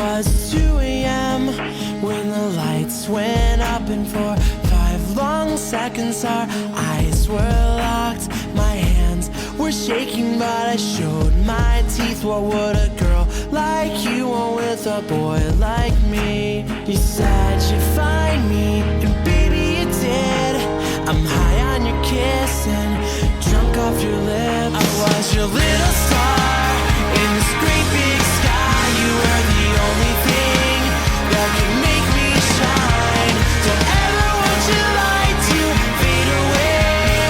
was 2 a.m. when the lights went up, and for 5 long seconds our eyes were locked. My hands were shaking, but I showed my teeth. What would a girl like you want with a boy like me? You said you'd find me, and baby you did. I'm high on your kiss and drunk off your lips. I was your little star in this great big sky. You were the only thing that could make me shine. Don't ever want your light to fade away.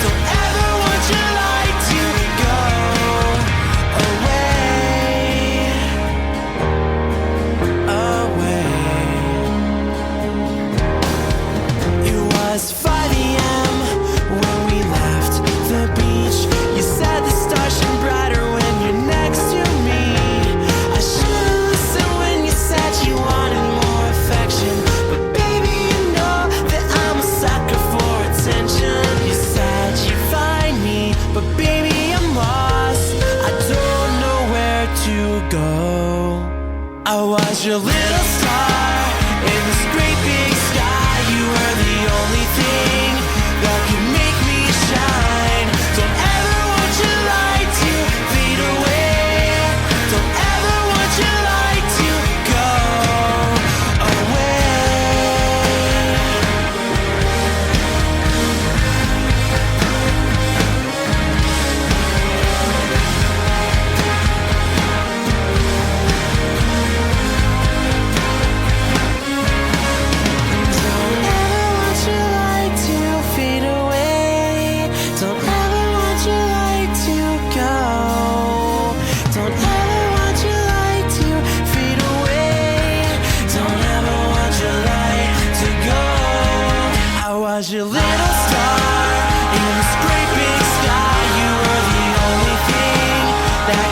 Don't ever want your light to go away. It was 5 a.m. when we left the beach. You said the stars shine brighter when you're next to me. I should've listened when you said you wanted more affection, but baby, you know that I'm a sucker for attention. You said you'd find me, but baby, I'm lost. I don't know where to go. I was your little star in this great big sky. You were the only thing that could make me shine. Don't ever want your light to fade away. Don't ever want your light to go away. Don't ever want your light to fade away. Don't ever want your light to go. Don't ever want your light to fade away. Don't ever want your light to go. I was your little star in this great big sky. You were the only thing that